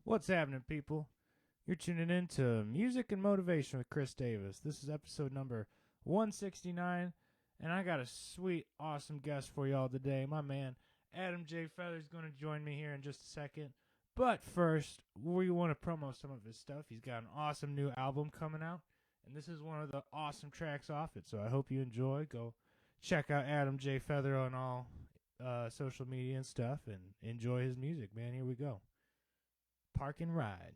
What's happening, people? You're tuning in to Music and Motivation with Chris Davis. This is episode number 169, and I got a sweet, awesome guest for y'all today. My man, Adam J. Feather, is going to join me here in just a second. But first, we want to promo some of his stuff. He's got an awesome new album coming out, and this is one of the awesome tracks off it, so I hope you enjoy. Go check out Adam J. Feather on all social media and stuff, and enjoy his music, man. Here we go. Park and Ride.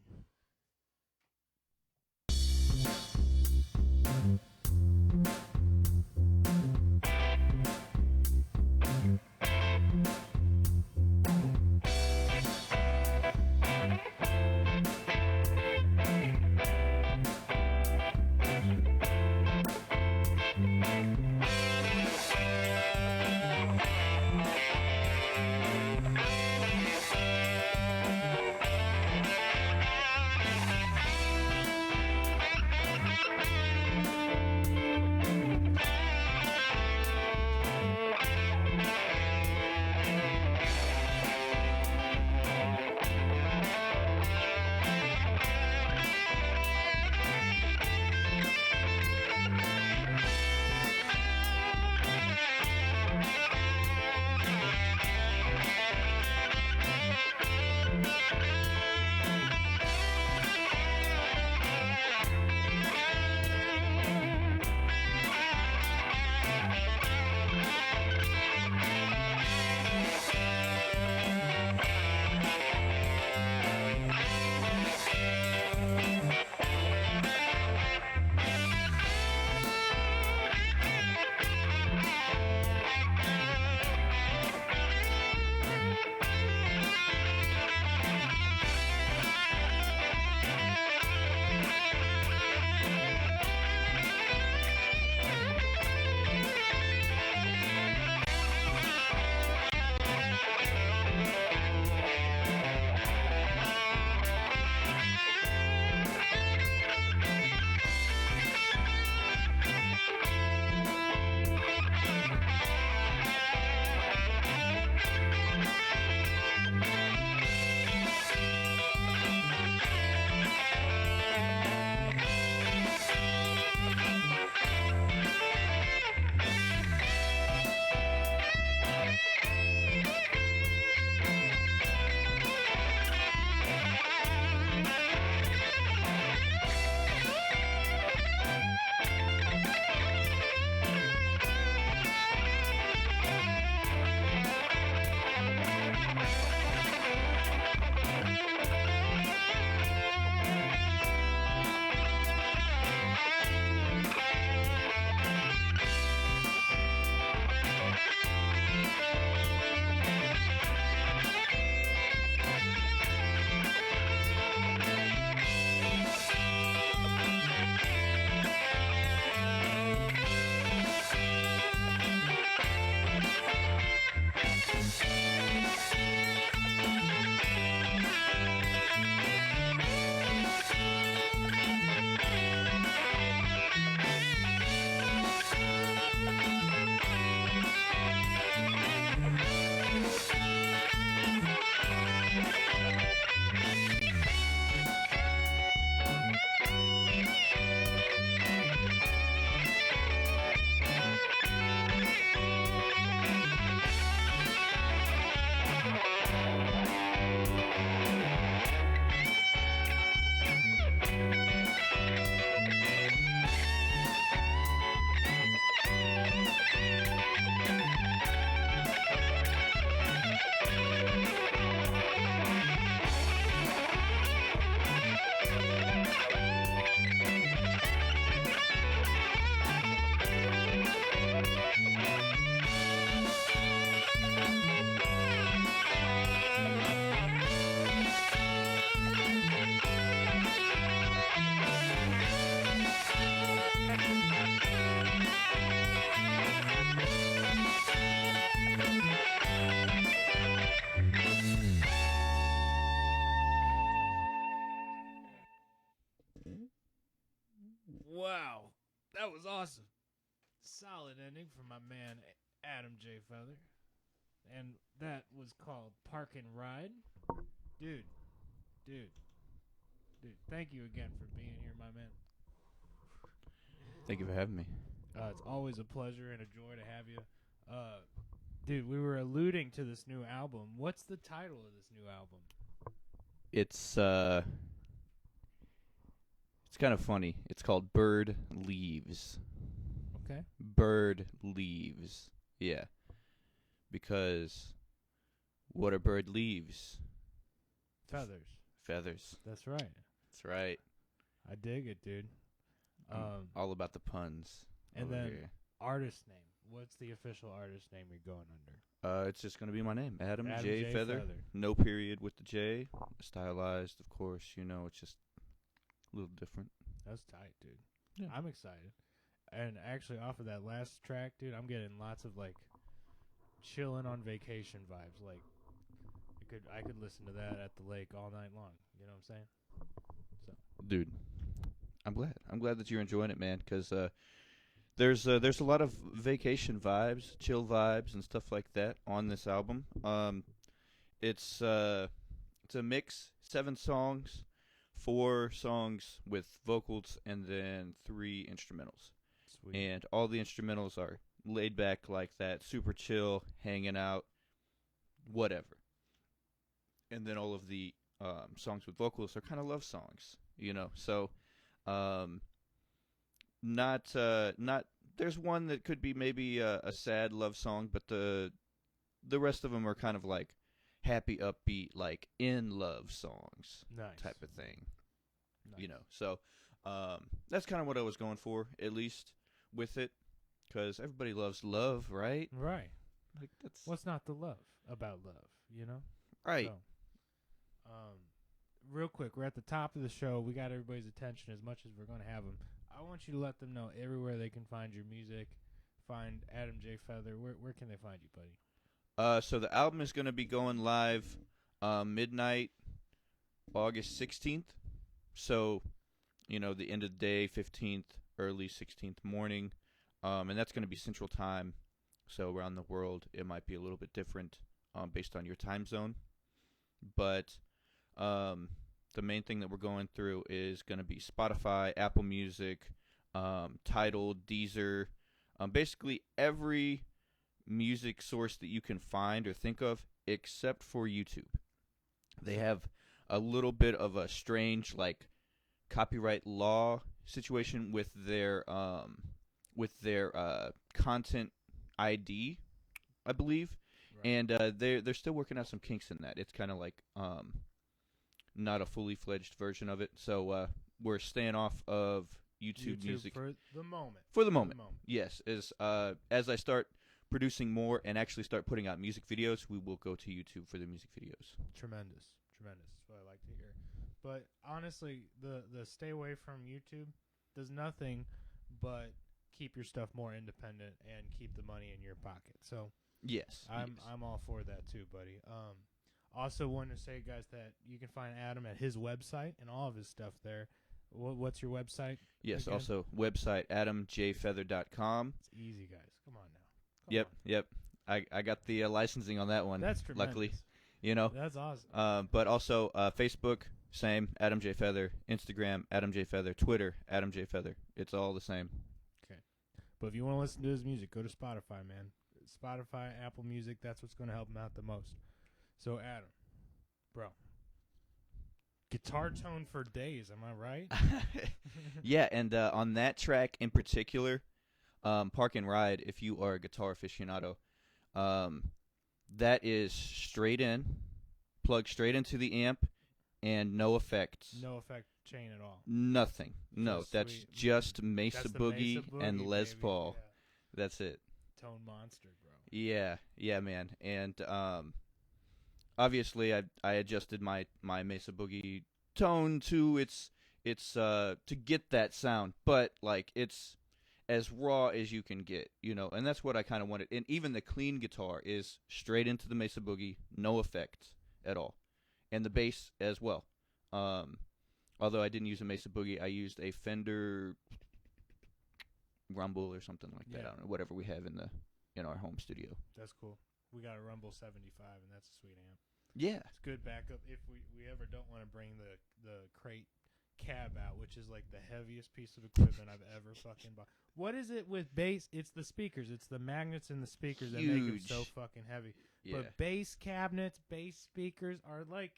Wow, that was awesome. Solid ending from my man Adam J. Feather. And that was called Park and Ride. Dude, Dude, thank you again for being here, my man. Thank you for having me. It's always a pleasure and a joy to have you. Dude, we were alluding to this new album. What's the title of this new album? It's kind of funny. It's called Bird Leaves. Okay. Bird Leaves. Yeah. Because what are bird leaves? Feathers. Feathers. That's right. That's right. I dig it, dude. All about the puns. And then here. artist name. What's the official artist name you're going under? It's just going to be my name, Adam Adam J. J. Feather. Feather. No period with the J. Stylized, of course. It's just a little different. That's tight, dude. Yeah. I'm excited. And actually, off of that last track, dude, I'm getting lots of like chilling on vacation vibes. Like, I could listen to that at the lake all night long. You know what I'm saying? So, Dude, I'm glad. I'm glad that you're enjoying it, man. Because there's a lot of vacation vibes, chill vibes, and stuff like that on this album. It's a mix, 7 songs, 4 songs with vocals, and then 3 instrumentals. sweet. And all the instrumentals are laid back like that, super chill, hanging out, whatever. And then all of the songs with vocals are kind of love songs, So, not. There's one that could be maybe a sad love song, but the rest of them are kind of like happy, upbeat, like in love songs, Nice. type of thing. Nice. So that's kind of what I was going for, at least with it, because everybody loves love, right? Right. Like that's What's not to love about love, right. So, real quick, we're at the top of the show. We got everybody's attention as much as we're going to have them. I want you to let them know everywhere they can find your music, find Adam J. Feather. Where can they find you, buddy? So the album is going to be going live midnight, August 16th. So, the end of the day, 15th, early 16th morning. And that's going to be Central Time. So around the world, it might be a little bit different based on your time zone. But the main thing that we're going through is going to be Spotify, Apple Music, Tidal, Deezer, basically every music source that you can find or think of except for YouTube. They have a little bit of a strange copyright law situation with their content ID, I believe. Right. And they're still working out some kinks in that. It's kind of like not a fully fledged version of it. So we're staying off of YouTube music for the moment. For the moment. Yes, as I start producing more and actually start putting out music videos, we will go to YouTube for the music videos. Tremendous. That's what I like to hear. But honestly, the stay away from YouTube does nothing but keep your stuff more independent and keep the money in your pocket. So yes, I'm all for that too, buddy. Also wanted to say, guys, that you can find Adam at his website and all of his stuff there. What's your website? Yes, again? Also website adamjfeather.com. It's easy, guys. Come on now. Yep. I got the licensing on that one. That's tremendous. Luckily, That's awesome. but also Facebook, same Adam J Feather. Instagram, Adam J Feather. Twitter, Adam J Feather. It's all the same. Okay, but if you want to listen to his music, go to Spotify, man. Spotify, Apple Music. That's what's going to help him out the most. So Adam, bro. Guitar tone for days, am I right? Yeah, and on that track in particular, Park and Ride, if you are a guitar aficionado, that is straight in, plugged straight into the amp, and no effects. No effect chain at all. Nothing. No, that's sweet. Just Mesa That's the Boogie Mesa and Boogie, Les baby. Paul. Yeah. That's it. Tone monster, bro. Yeah, man. And obviously, I adjusted my Mesa Boogie tone to its to get that sound, but it's as raw as you can get, and that's what I kind of wanted. And even the clean guitar is straight into the Mesa Boogie, no effects at all, and the bass as well. Although I didn't use a Mesa Boogie, I used a Fender Rumble or something like that. Yeah. I don't know, whatever we have in our home studio. That's cool. We got a Rumble 75, and that's a sweet amp. Yeah. It's good backup if we ever don't want to bring the crate cab out, which is like the heaviest piece of equipment I've ever fucking bought. What is it with bass? It's the speakers. It's the magnets in the speakers that make them so fucking heavy. Yeah. But bass cabinets, bass speakers are like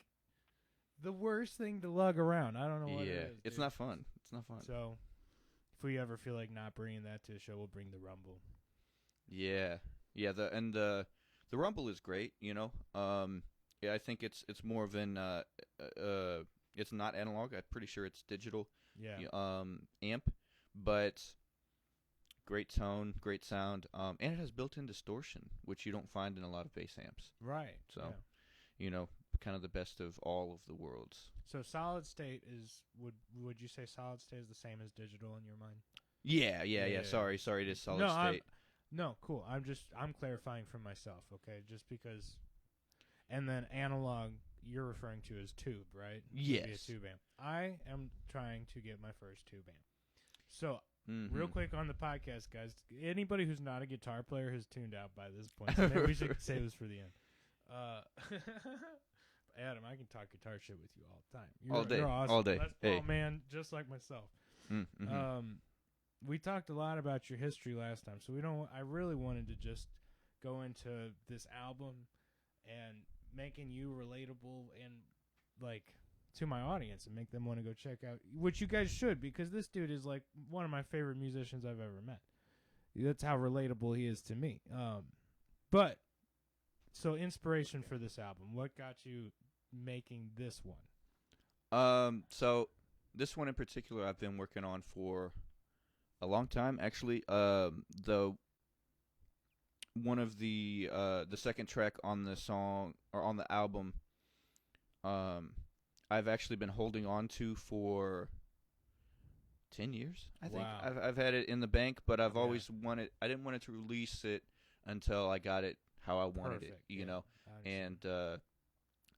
the worst thing to lug around. I don't know what it is. It's dude. not fun. It's not fun. So if we ever feel like not bringing that to the show, we'll bring the Rumble. Yeah. Yeah, the Rumble is great, you know. Yeah, I think it's more of an it's not analog. I'm pretty sure it's digital. Yeah. Amp, but great tone, great sound, and it has built-in distortion, which you don't find in a lot of bass amps. Right. So, yeah. you know, kind of the best of all of the worlds. So solid state is would you say solid state is the same as digital in your mind? Yeah. Sorry, it is solid state. No, cool. I'm clarifying for myself, okay? Just because, and then analog you're referring to as tube, right? Yes. Maybe a tube amp. I am trying to get my first tube amp. So real quick on the podcast, guys. Anybody who's not a guitar player has tuned out by this point. So maybe we should save this for the end. Adam, I can talk guitar shit with you all the time. You're awesome. All day. Les Paul, man, just like myself. Mm-hmm. We talked a lot about your history last time, so I really wanted to just go into this album and making you relatable and like to my audience and make them want to go check out, which you guys should, because this dude is like one of my favorite musicians I've ever met. That's how relatable he is to me. But so inspiration for this album, what got you making this one? So this one in particular I've been working on for a long time, actually. The second track on the song or on the album, I've actually been holding on to for 10 years. I think I've had it in the bank, but I've always wanted. I didn't want to release it until I got it how I wanted it. You know, and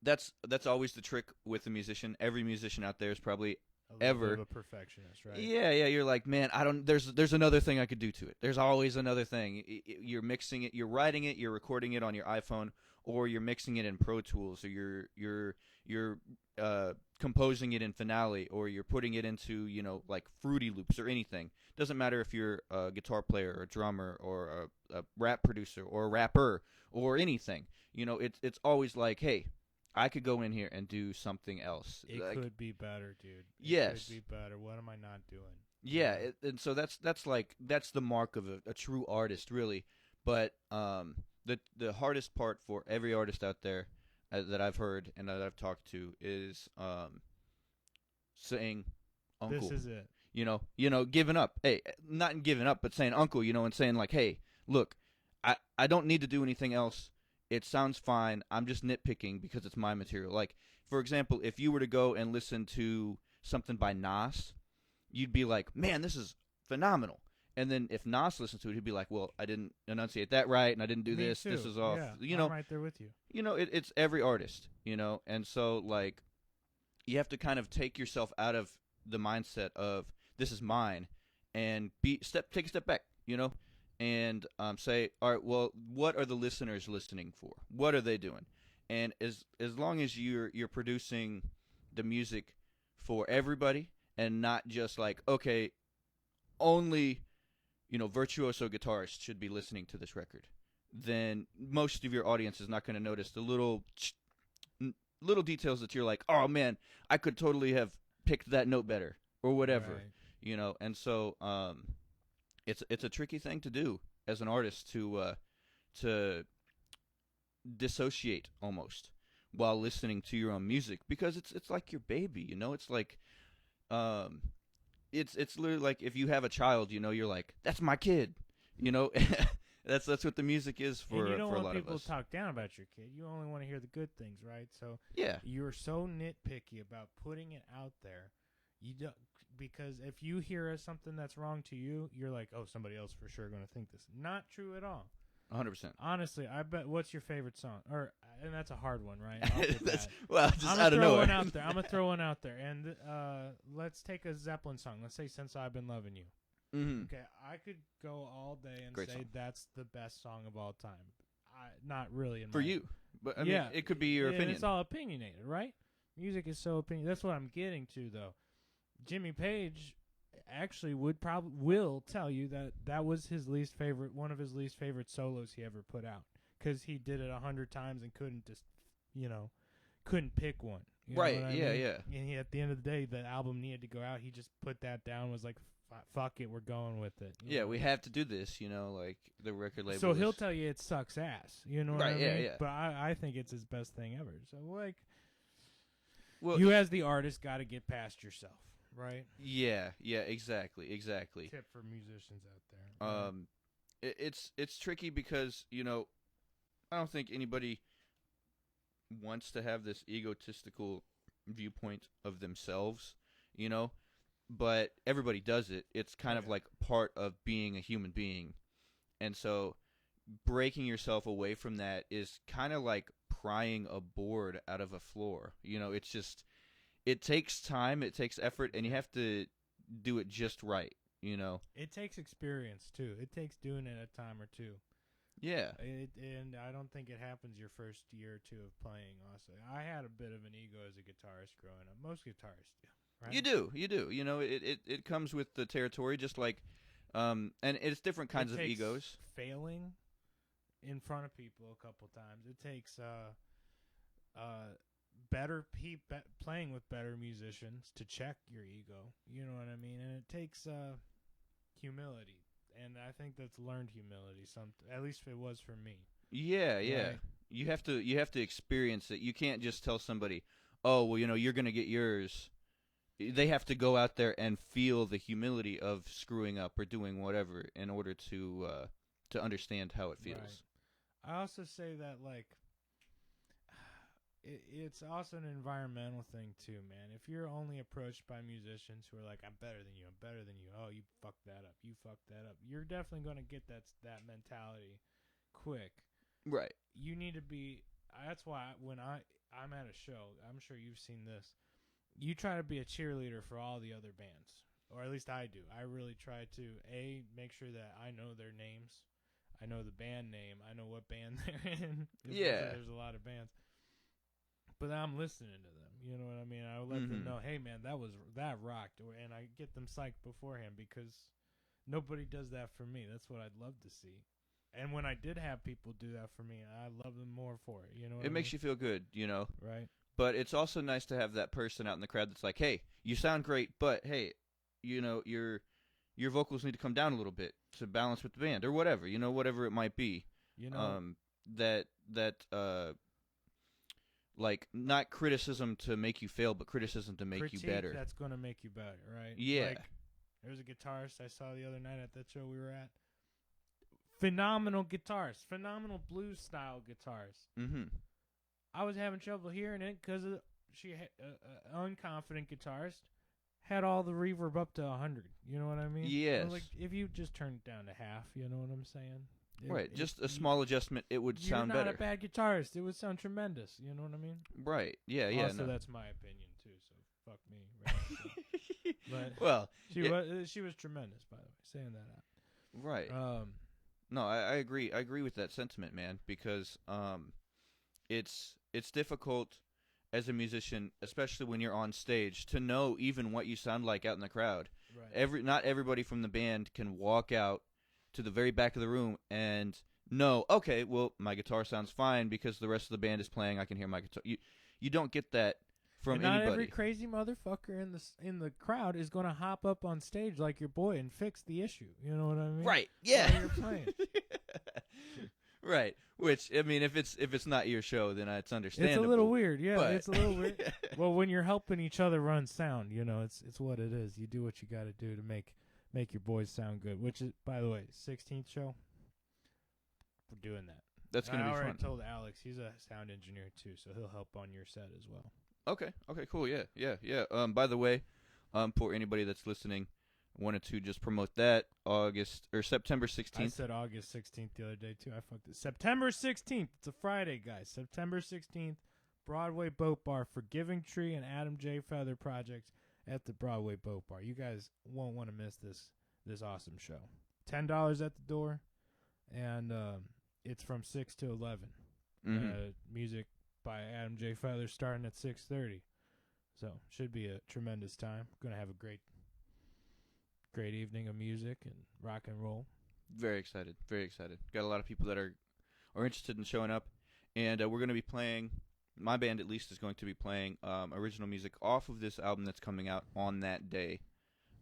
that's always the trick with a musician. Every musician out there is probably ever a perfectionist, right? Yeah. You're like, man, there's another thing I could do to it. There's always another thing. You're mixing it, you're writing it, you're recording it on your iPhone, or you're mixing it in Pro Tools, or you're composing it in Finale, or you're putting it into, you know, like Fruity Loops or anything. Doesn't matter if you're a guitar player or a drummer or a rap producer or a rapper or anything. You know, it's always like, hey, I could go in here and do something else. It could be better, dude. Yes. It could be better. What am I not doing? Yeah, and so that's the mark of a true artist, really. But the hardest part for every artist out there that I've heard and that I've talked to is saying, "Uncle." This is it. You know, giving up. Hey, not giving up, but saying "Uncle." You know, and saying like, "Hey, look, I don't need to do anything else. It sounds fine. I'm just nitpicking because it's my material." Like, for example, if you were to go and listen to something by Nas, you'd be like, man, this is phenomenal. And then if Nas listens to it, he'd be like, well, I didn't enunciate that right, and I didn't do Me this. too. This is off. Yeah, you know, I'm right there with you. You know, it's every artist, you know. And so, like, you have to kind of take yourself out of the mindset of this is mine and take a step back, you know. And say, all right, well, what are the listeners listening for? What are they doing? And as long as you're producing the music for everybody and not just like, okay, only, you know, virtuoso guitarists should be listening to this record, then most of your audience is not going to notice the little details that you're like, oh man, I could totally have picked that note better or whatever, right. You know. And so it's a tricky thing to do as an artist to dissociate almost while listening to your own music, because it's like your baby, you know. It's like it's literally like if you have a child, you know, you're like, that's my kid, you know. that's what the music is for. And you don't for a want lot people of us. to talk down about your kid. You only want to hear the good things, right? So yeah, you're so nitpicky about putting it out there. You don't, because if you hear something that's wrong to you, you're like, oh, somebody else for sure going to think this. Not true at all. 100%. Honestly, I bet. What's your favorite song? And that's a hard one, right? That's just I'm out of nowhere. I'm gonna throw one out there, and let's take a Zeppelin song. Let's say "Since I've Been Loving You." Mm-hmm. Okay, I could go all day and Great say song. that's the best song of all time. Not really For you. But I mean, it could be your opinion. It's all opinionated, right? Music is so opinion. That's what I'm getting to, though. Jimmy Page actually will tell you that was his least favorite, one of his least favorite solos he ever put out, because he did it 100 times and couldn't just, couldn't pick one. You know right? what I Yeah, mean? yeah. And at the end of the day, the album needed to go out. He just put that down. Was like, fuck it, we're going with it. Yeah, we have to do this. Like the record label. So he'll tell you it sucks ass. You know what I mean? Yeah, yeah. But I think it's his best thing ever. So well, you as the artist got to get past yourself, right? Yeah, exactly. Tip for musicians out there. It's tricky because I don't think anybody wants to have this egotistical viewpoint of themselves, but everybody does it. It's kind of like part of being a human being. And so breaking yourself away from that is kind of like prying a board out of a floor. It's just, it takes time, it takes effort, and you have to do it just right, It takes experience, too. It takes doing it a time or two. Yeah. And I don't think it happens your first year or two of playing, also. I had a bit of an ego as a guitarist growing up. Most guitarists do. Right? You do. It comes with the territory, just like, and it's different kinds of egos. Failing in front of people a couple times. It takes playing with better musicians to check your ego. You know what I mean? And it takes humility, and I think that's learned humility. At least it was for me. Yeah. Right? You have to experience it. You can't just tell somebody, "Oh, well, you're gonna get yours." They have to go out there and feel the humility of screwing up or doing whatever in order to understand how it feels. Right. I also say that, like, it's also an environmental thing too, man. If you're only approached by musicians who are like, I'm better than you, oh, you fucked that up, you're definitely going to get that mentality quick. Right. You need to be, that's why when I'm at a show, I'm sure you've seen this, you try to be a cheerleader for all the other bands, or at least I do. I really try to, make sure that I know their names, I know the band name, I know what band they're in. There's a lot of bands. But I'm listening to them, you know what I mean? I would let them know, hey man, that rocked, and I get them psyched beforehand, because nobody does that for me. That's what I'd love to see. And when I did have people do that for me, I love them more for it. You know what I mean? It makes you feel good, Right. But it's also nice to have that person out in the crowd that's like, hey, you sound great, but hey, your vocals need to come down a little bit to balance with the band, or whatever, whatever it might be. Like, not criticism to make you fail, but criticism to make you better. That's going to make you better, right? Yeah. Like, there was a guitarist I saw the other night at that show we were at. Phenomenal guitarist. Phenomenal blues-style guitarist. Mm-hmm. I was having trouble hearing it because she had unconfident guitarist had all the reverb up to 100. You know what I mean? Yes. Like, if you just turned it down to half, you know what I'm saying? Right, just a small adjustment, it would sound better. You're not a bad guitarist. It would sound tremendous. You know what I mean? Right, yeah. Also, that's my opinion, too, so fuck me. Right? But well, she was tremendous, by the way, saying that out. Right. No, I agree. I agree with that sentiment, man, because it's difficult as a musician, especially when you're on stage, to know even what you sound like out in the crowd. Right. Not everybody from the band can walk out to the very back of the room and know, okay, well, my guitar sounds fine because the rest of the band is playing. I can hear my guitar. You don't get that from and not anybody. Every crazy motherfucker in the crowd is going to hop up on stage like your boy and fix the issue. You know what I mean? Right. Yeah. While you're playing. Right. Which, I mean, if it's not your show, then it's understandable. It's a little weird. Yeah, but it's a little weird. Well, when you're helping each other run sound, it's what it is. You do what you got to do to make your boys sound good, which is, by the way, 16th show. We're doing that. That's going to be fun. I already told Alex, he's a sound engineer too, so he'll help on your set as well. Okay, cool. Yeah. By the way, for anybody that's listening, I wanted to just promote that September 16th. I said August 16th the other day too. I fucked it. September 16th. It's a Friday, guys. September 16th, Broadway Boat Bar for Giving Tree and Adam J. Feather projects at the Broadway Boat Bar. You guys won't want to miss this awesome show. $10 at the door, and it's from 6 to 11. Music by Adam J. Feather starting at 6:30. So should be a tremendous time. Going to have a great evening of music and rock and roll. Very excited. Very excited. Got a lot of people that are interested in showing up. And we're going to be playing, my band at least is going to be playing original music off of this album that's coming out on that day.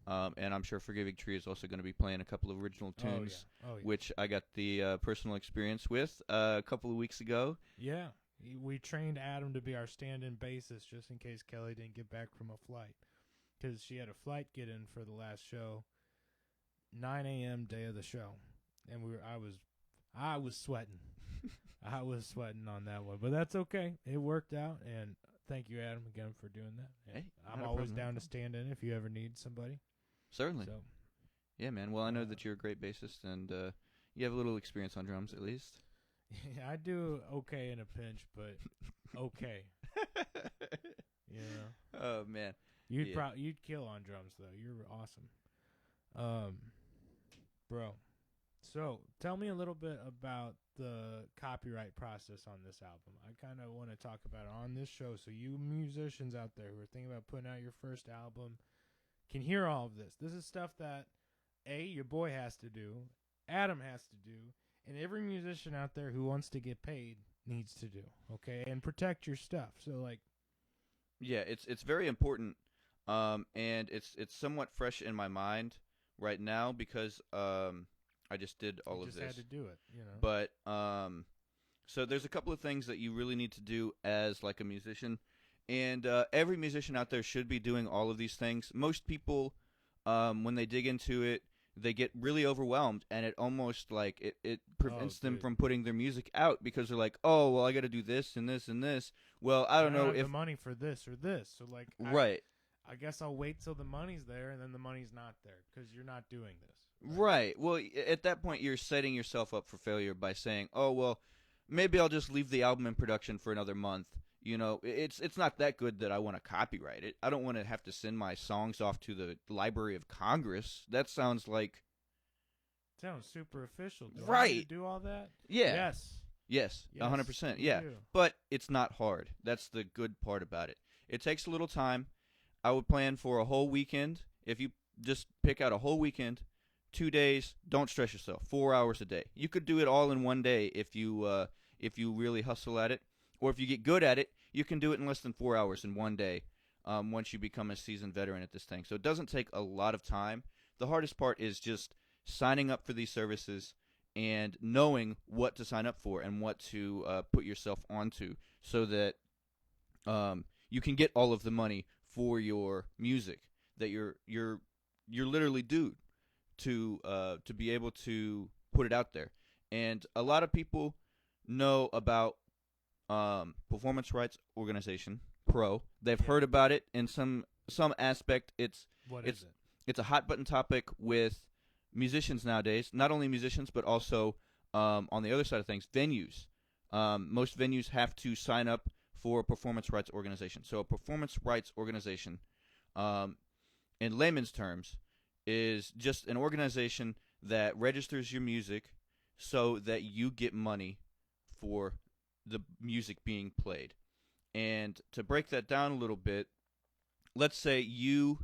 And I'm sure Forgiving Tree is also going to be playing a couple of original tunes, which I got the personal experience with a couple of weeks ago. Yeah. We trained Adam to be our stand-in bassist just in case Kelly didn't get back from a flight. Because she had a flight get in for the last show, 9 a.m. day of the show. And I was sweating. I was sweating on that one. But that's okay. It worked out. And thank you, Adam, again for doing that. And I'm always down to stand in if you ever need somebody. Certainly. So, yeah, man. Well, I know that you're a great bassist, and you have a little experience on drums, at least. Yeah, I do okay in a pinch, but okay. Oh, man. You'd kill on drums, though. You're awesome. Bro. So, tell me a little bit about the copyright process on this album. I kind of want to talk about it on this show, so you musicians out there who are thinking about putting out your first album can hear all of this. This is stuff that, your boy has to do, Adam has to do, and every musician out there who wants to get paid needs to do, okay? And protect your stuff. So, like... Yeah, it's very important, and it's somewhat fresh in my mind right now because I just did all of this. You just had to do it, you know. But so there's a couple of things that you really need to do as like a musician, and every musician out there should be doing all of these things. Most people, when they dig into it, they get really overwhelmed, and it almost like it prevents them from putting their music out because they're like, oh, well, I got to do this and this and this. Well, I don't know have if the money for this or this. So like, right. I guess I'll wait till the money's there, and then the money's not there because you're not doing this. Right. Well, at that point, you're setting yourself up for failure by saying, oh, well, maybe I'll just leave the album in production for another month. You know, it's not that good that I want to copyright it. I don't want to have to send my songs off to the Library of Congress. That sounds like... Sounds super official. Do right. I need to do all that? Yeah. Yes, 100%. Yeah. Do. But it's not hard. That's the good part about it. It takes a little time. I would plan for a whole weekend. If you just pick out a whole weekend, 2 days, don't stress yourself. 4 hours a day. You could do it all in one day if you really hustle at it. Or if you get good at it, you can do it in less than 4 hours in one day once you become a seasoned veteran at this thing. So it doesn't take a lot of time. The hardest part is just signing up for these services and knowing what to sign up for and what to put yourself onto so that you can get all of the money for your music that you're literally due to be able to put it out there. And a lot of people know about Performance Rights Organization, PRO. They've heard about it in some aspect. It's a hot button topic with musicians nowadays. Not only musicians, but also on the other side of things, venues. Most venues have to sign up for a performance rights organization. So a performance rights organization, in layman's terms, is just an organization that registers your music so that you get money for the music being played. And to break that down a little bit, let's say you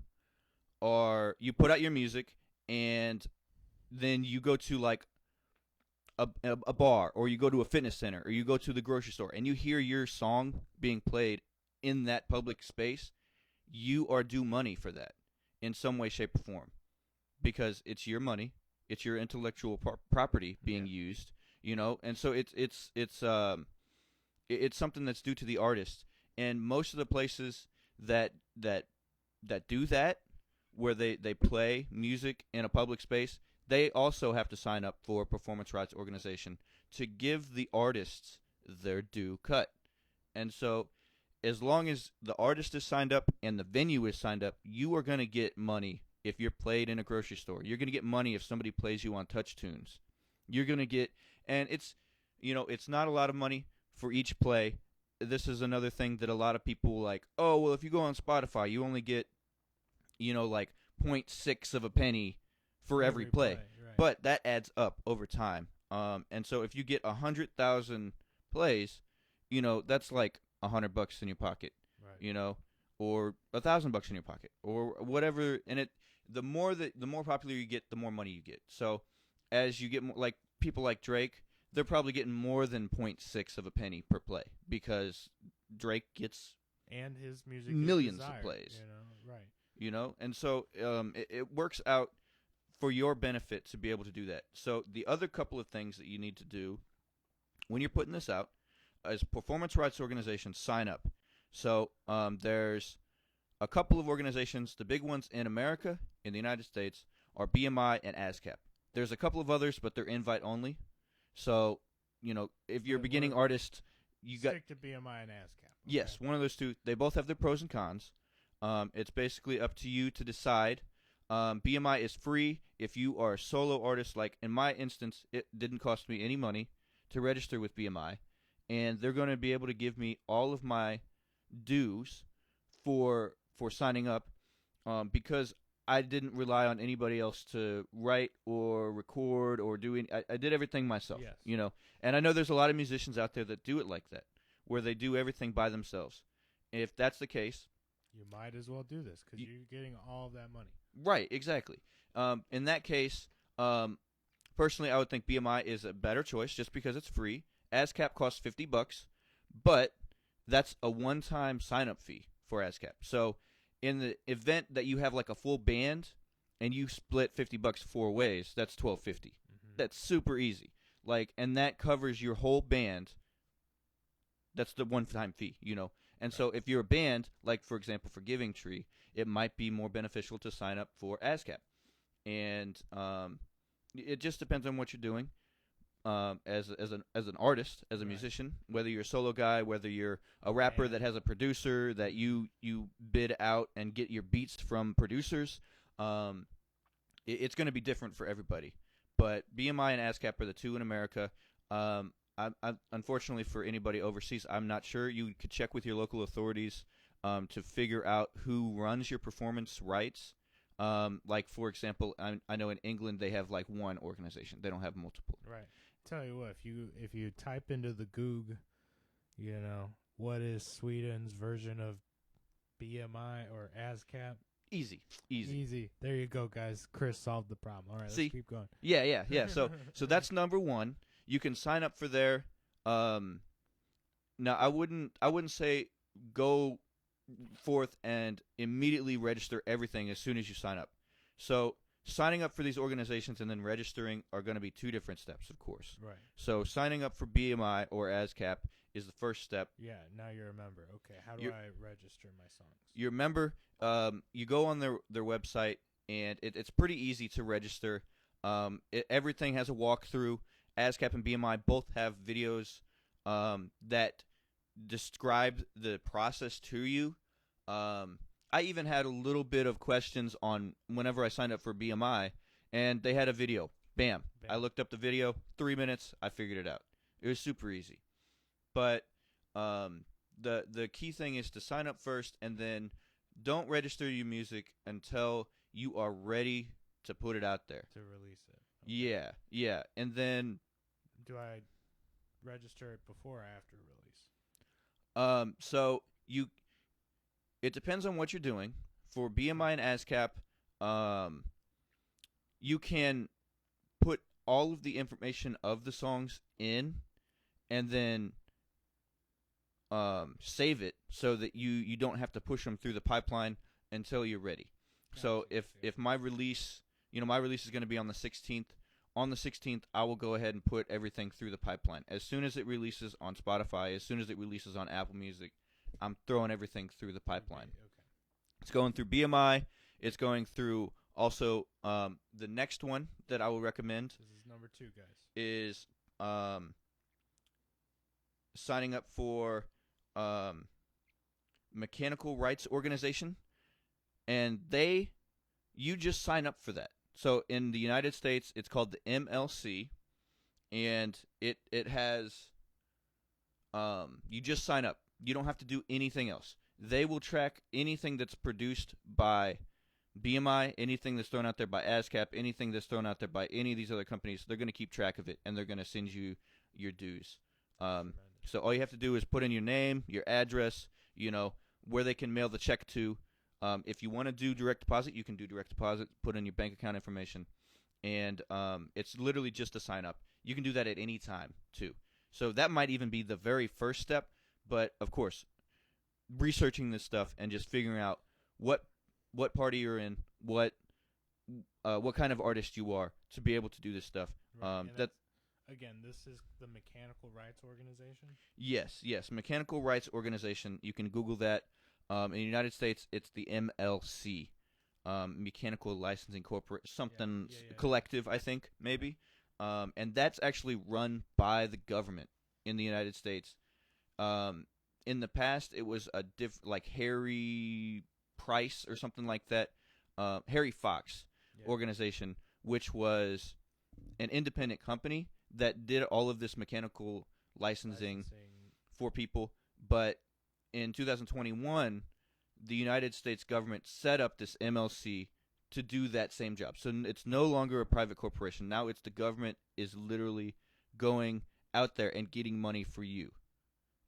put out your music and then you go to like a bar, or you go to a fitness center, or you go to the grocery store and you hear your song being played in that public space, you are due money for that in some way, shape, or form, because it's your money, it's your intellectual property being used, you know, and so it's something that's due to the artist. And most of the places that do that, where they play music in a public space, they also have to sign up for a performance rights organization to give the artists their due cut. And so as long as the artist is signed up and the venue is signed up, you are going to get money if you're played in a grocery store. You're going to get money if somebody plays you on Touch Tunes. You're going to get, and it's not a lot of money for each play. This is another thing that a lot of people like, oh, well, if you go on Spotify, you only get, like 0.6 of a penny for every play. Right. But that adds up over time. And so if you get 100,000 plays, that's like $100 in your pocket, Right. or $1,000 in your pocket, or whatever. And the more popular you get, the more money you get. So as you get more, like people like Drake, they're probably getting more than 0.6 of a penny per play because Drake gets And his music millions is of desired, plays. Right. And so it works out for your benefit to be able to do that. So the other couple of things that you need to do when you're putting this out is performance rights organizations sign up. So there's a couple of organizations. The big ones in America, in the United States, are BMI and ASCAP. There's a couple of others, but they're invite only. So, if you're a beginning artist, you got stick to BMI and ASCAP. Okay. Yes, one of those two. They both have their pros and cons. It's basically up to you to decide. BMI is free if you are a solo artist. Like in my instance, it didn't cost me any money to register with BMI, and they're going to be able to give me all of my dues for signing up, because I didn't rely on anybody else to write or record or do any. I did everything myself. Yes. And I know there's a lot of musicians out there that do it like that, where they do everything by themselves. If that's the case, you might as well do this because you're getting all of that money. Right, exactly. In that case, personally, I would think BMI is a better choice just because it's free. ASCAP costs $50, but that's a one-time sign-up fee for ASCAP. So in the event that you have like a full band and you split $50 four ways, that's $12.50. Mm-hmm. That's super easy. And that covers your whole band. That's the one-time fee, And so if you're a band, like for example for Giving Tree, it might be more beneficial to sign up for ASCAP. And it just depends on what you're doing. As an artist, as a musician, whether you're a solo guy, whether you're a rapper that has a producer that you bid out and get your beats from producers, it's going to be different for everybody. But BMI and ASCAP are the two in America. I unfortunately for anybody overseas, I'm not sure. You could check with your local authorities to figure out who runs your performance rights. Like for example, I know in England they have like one organization; they don't have multiple. Right. Tell you what, if you type into the Goog, what is Sweden's version of BMI or ASCAP? Easy. There you go, guys. Chris solved the problem. All right, See? Let's keep going. Yeah. So that's number one. You can sign up for there. Now I wouldn't say go forth and immediately register everything as soon as you sign up. So signing up for these organizations and then registering are going to be two different steps, of course. Right. So signing up for BMI or ASCAP is the first step. Yeah, now you're a member. Okay, how do I register my songs? You're a member. You go on their website, and it's pretty easy to register. Everything has a walkthrough. ASCAP and BMI both have videos that describe the process to you. I even had a little bit of questions on whenever I signed up for BMI, and they had a video. Bam. I looked up the video, 3 minutes, I figured it out. It was super easy. But the key thing is to sign up first, and then don't register your music until you are ready to put it out there. To release it. Okay. Yeah. And then do I register it before or after release? So it depends on what you're doing. For BMI and ASCAP, you can put all of the information of the songs in and then save it so that you don't have to push them through the pipeline until you're ready. So if my release, my release is going to be on the 16th. On the 16th, I will go ahead and put everything through the pipeline. As soon as it releases on Spotify, as soon as it releases on Apple Music, I'm throwing everything through the pipeline. Okay. It's going through BMI. It's going through also the next one that I will recommend. This is number 2, guys. Is signing up for Mechanical Rights Organization, and you just sign up for that. So in the United States, it's called the MLC, and it has you just sign up. You don't have to do anything else. They will track anything that's produced by BMI, anything that's thrown out there by ASCAP, anything that's thrown out there by any of these other companies. They're going to keep track of it, and they're going to send you your dues. So all you have to do is put in your name, your address, where they can mail the check to. If you want to do direct deposit, you can do direct deposit, put in your bank account information, and it's literally just a sign up. You can do that at any time, too. So that might even be the very first step, but, of course, researching this stuff and just figuring out what party you're in, what kind of artist you are to be able to do this stuff. Right. Again, this is the Mechanical Rights Organization? Yes, Mechanical Rights Organization. You can Google that. In the United States, it's the MLC, Mechanical Licensing Corporate, something collective, I think, maybe. And that's actually run by the government in the United States. In the past, it was like Harry Price or something like that, Harry Fox organization, which was an independent company that did all of this mechanical licensing for people. But in 2021, the United States government set up this MLC to do that same job. So it's no longer a private corporation. Now it's the government is literally going out there and getting money for you.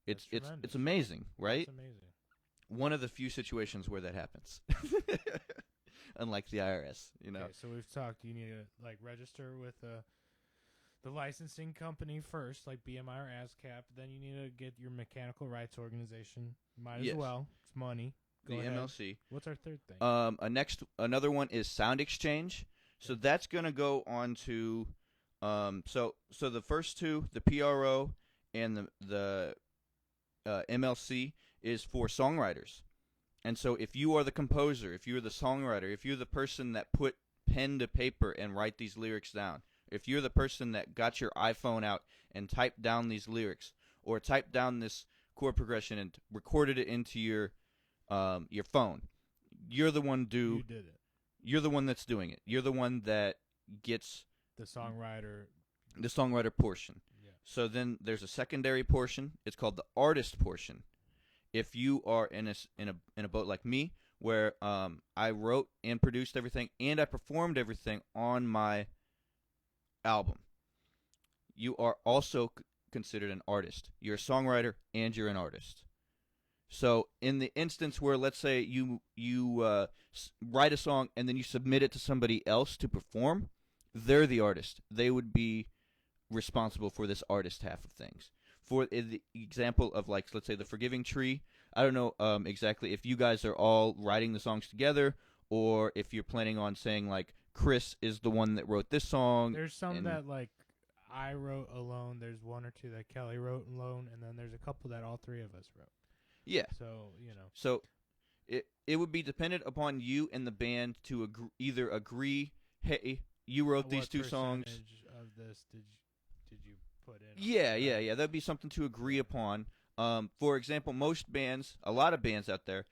It's amazing, right? It's amazing. One of the few situations where that happens. Unlike the IRS, Okay, so we've talked. You need to register with the licensing company first, like BMI or ASCAP. Then you need to get your mechanical rights organization. Might as well. It's money. Go ahead. MLC. What's our third thing? Another one is Sound Exchange. So that's gonna go on to, so the first two, the PRO and the MLC, is for songwriters. And so if you are the composer, if you're the songwriter, if you're the person that put pen to paper and write these lyrics down, if you're the person that got your iPhone out and typed down these lyrics, or typed down this chord progression and recorded it into your phone, you're the one You did it. You're the one that's doing it. You're the one that gets the songwriter portion. Yeah. So then there's a secondary portion. It's called the artist portion. If you are in a boat like me, where I wrote and produced everything and I performed everything on my album, you are also considered an artist. You're a songwriter and you're an artist. So in the instance where, let's say, you write a song and then you submit it to somebody else to perform, they're the artist. They would be responsible for this artist half of things. For the example of, let's say, The Forgiving Tree, I don't know exactly if you guys are all writing the songs together, or if you're planning on saying, Chris is the one that wrote this song. There's some that, I wrote alone. There's one or two that Kelly wrote alone, and then there's a couple that all three of us wrote. Yeah. So, So it would be dependent upon you and the band to either agree, hey, you wrote these two songs. What percentage of this did you put in? Yeah. That'd be something to agree upon. For example, a lot of bands out there,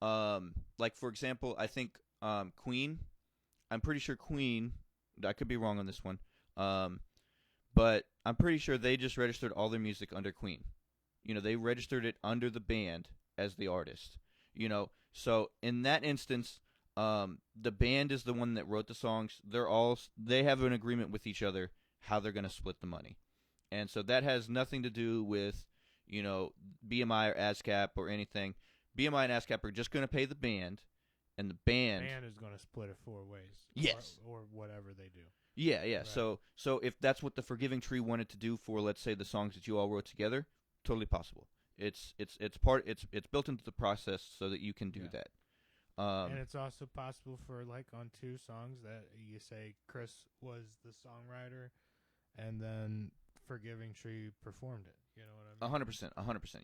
for example, I think Queen. I'm pretty sure Queen. I could be wrong on this one. But I'm pretty sure they just registered all their music under Queen. They registered it under the band as the artist. So in that instance, the band is the one that wrote the songs. They have an agreement with each other how they're going to split the money. And so that has nothing to do with, BMI or ASCAP or anything. BMI and ASCAP are just going to pay the band, and the band is going to split it 4 ways. Yes. Or whatever they do. Yeah. Right. So if that's what the Forgiving Tree wanted to do for, let's say, the songs that you all wrote together, totally possible. It's built into the process so that you can do that. And it's also possible for, on 2 songs that you say Chris was the songwriter, and then Forgiving Tree performed it. You know what I mean? 100%.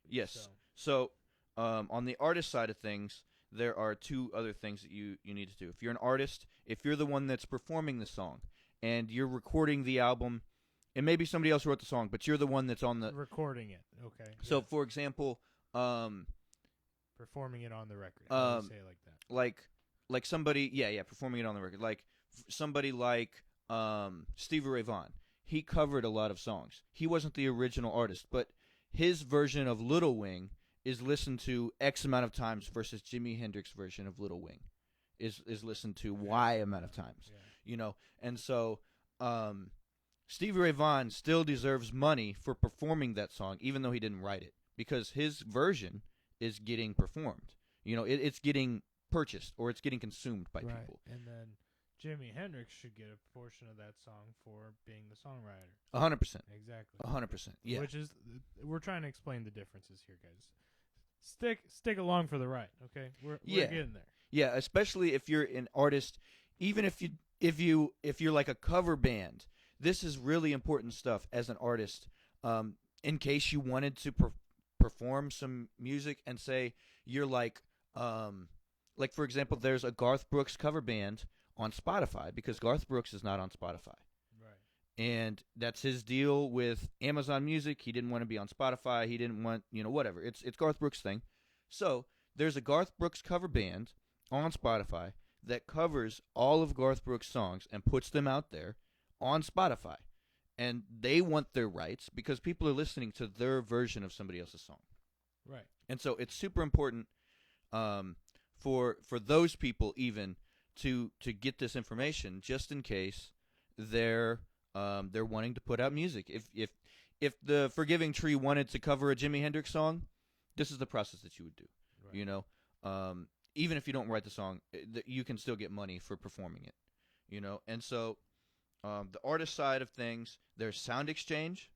Yes. So on the artist side of things, there are 2 other things that you need to do. If you're an artist, if you're the one that's performing the song, and you're recording the album, and maybe somebody else wrote the song, but you're the one that's on the recording it. Okay. So, for example, performing it on the record. How do you say it like that? Like somebody, performing it on the record. Like somebody like Stevie Ray Vaughan. He covered a lot of songs. He wasn't the original artist, but his version of Little Wing is listened to X amount of times versus Jimi Hendrix's version of Little Wing is listened to Y amount of times. Yeah. And so Stevie Ray Vaughan still deserves money for performing that song, even though he didn't write it, because his version is getting performed. It's getting purchased or it's getting consumed by people. And then Jimi Hendrix should get a portion of that song for being the songwriter. 100%. Exactly. 100%. Yeah. Which is, we're trying to explain the differences here, guys. Stick along for the ride, okay? We're getting there. Yeah, especially if you're an artist, even if you're like a cover band, this is really important stuff as an artist. In case you wanted to perform some music and say you're like for example, there's a Garth Brooks cover band on Spotify because Garth Brooks is not on Spotify. Right. And that's his deal with Amazon Music. He didn't want to be on Spotify. He didn't want, whatever. It's Garth Brooks' thing. So there's a Garth Brooks cover band on Spotify that covers all of Garth Brooks' songs and puts them out there on Spotify. And they want their rights because people are listening to their version of somebody else's song. Right. And so it's super important for those people even to get this information just in case they're wanting to put out music. If the Forgiving Tree wanted to cover a Jimi Hendrix song, this is the process that you would do. Right. Even if you don't write the song, you can still get money for performing it. And so the artist side of things, there's sound exchange,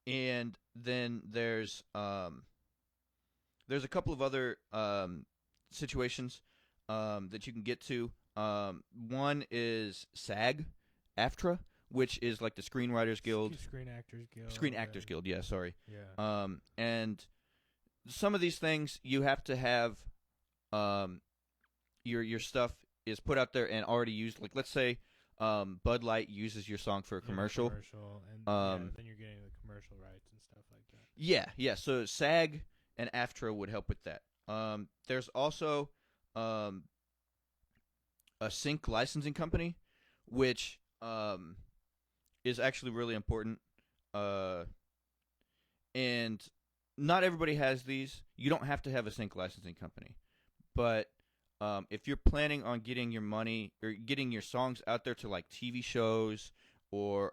and then there's a couple of other situations that you can get to. One is SAG-AFTRA, which is like the Screenwriters Guild. Screen Actors Guild, yeah, sorry. Yeah. And some of these things you have to have your stuff is put out there and already used. Like, let's say Bud Light uses your song for a commercial. And then you're getting the commercial rights and stuff like that. Yeah. So SAG and AFTRA would help with that. There's also a sync licensing company, which is actually really important. And not everybody has these. You don't have to have a sync licensing company, but if you're planning on getting your money or getting your songs out there to like TV shows or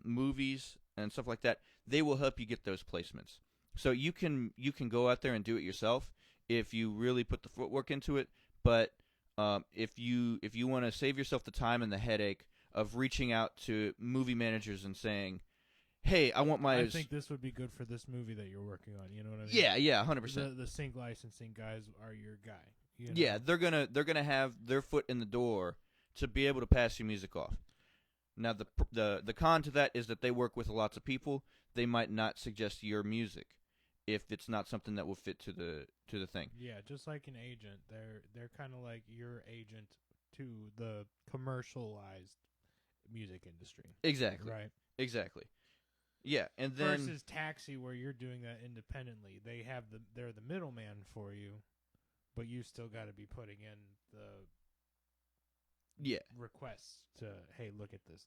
movies and stuff like that, they will help you get those placements. So you can go out there and do it yourself if you really put the footwork into it. But if you want to save yourself the time and the headache of reaching out to movie managers and saying, "Hey, I think this would be good for this movie that you're working on." You know what I mean? Yeah, 100%. The sync licensing guys are your guy. Yeah, they're gonna have their foot in the door to be able to pass your music off. Now the con to that is that they work with lots of people. They might not suggest your music if it's not something that will fit to the thing. Yeah, just like an agent, they're kind of like your agent to the commercialized music industry. Exactly. Right. Exactly. Yeah, and then versus Taxi, where you're doing that independently, they're the middleman for you, but you still got to be putting in the requests to, hey, look at this,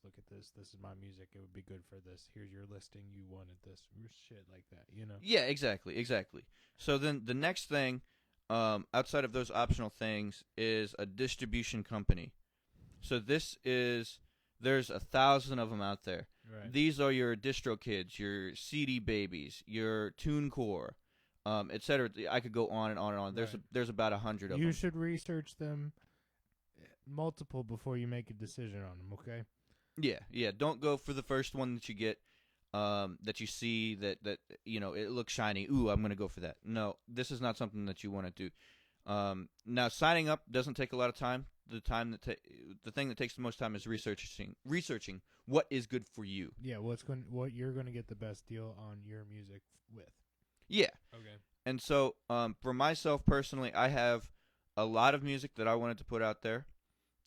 this is my music, it would be good for this, here's your listing, you wanted this, shit like that, Yeah, exactly. So then the next thing, outside of those optional things, is a distribution company. So there's 1,000 of them out there. Right. These are your DistroKids, your CD Babies, your TuneCore, etc. I could go on and on and on. Right. There's about 100 of them. You should research them multiple before you make a decision on them, okay? Yeah. Don't go for the first one that you get, that you see that it looks shiny. Ooh, I'm going to go for that. No, this is not something that you want to do. Now, signing up doesn't take a lot of time. The thing that takes the most time is researching what is good for you. Yeah, what you're going to get the best deal on your music with. Yeah. Okay. And so, for myself personally, I have a lot of music that I wanted to put out there,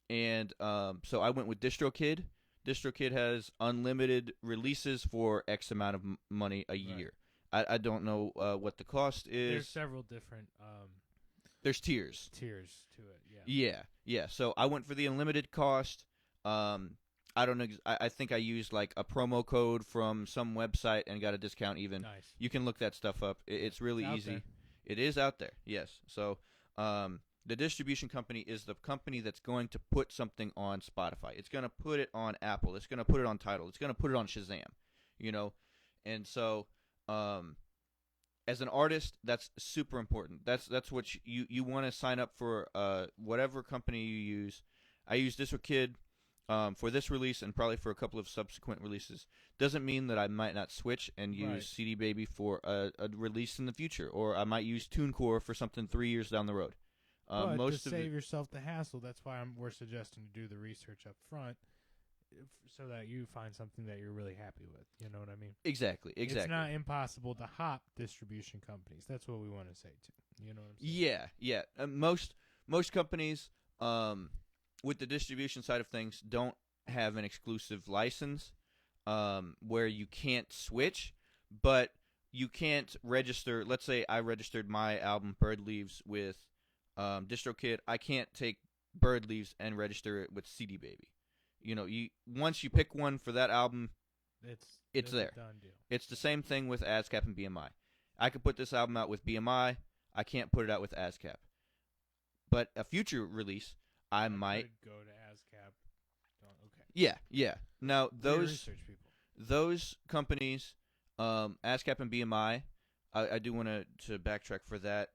and so I went with DistroKid. DistroKid has unlimited releases for X amount of money a year. I don't know what the cost is. There's several different. There's tiers. Tiers to it, Yeah. So I went for the unlimited cost. I don't know. I think I used like a promo code from some website and got a discount even. Nice. You can look that stuff up. It's really easy. There. It is out there, yes. So The distribution company is the company that's going to put something on Spotify. It's going to put it on Apple. It's going to put it on Tidal. It's going to put it on Shazam, you know? And so, as an artist, that's super important. That's what you want to sign up for, whatever company you use. I use DistroKid for this release and probably for a couple of subsequent releases. Doesn't mean that I might not switch and use CD Baby for a release in the future, or I might use TuneCore for something 3 years down the road. But to save yourself the hassle, that's why we're suggesting to do the research up front, so that you find something that you're really happy with. You know what I mean? Exactly. It's not impossible to hop distribution companies. That's what we want to say too. You know what I'm saying? Yeah. Most companies, with the distribution side of things, don't have an exclusive license, where you can't switch, but you can't register. Let's say I registered my album Bird Leaves with DistroKid. I can't take Bird Leaves and register it with CD Baby. You know, once you pick one for that album, it's there. A done deal. It's the same thing with ASCAP and BMI. I could put this album out with BMI. I can't put it out with ASCAP. But a future release, I might go to ASCAP. Okay. Yeah. Now those companies, ASCAP and BMI, I do want to backtrack for that.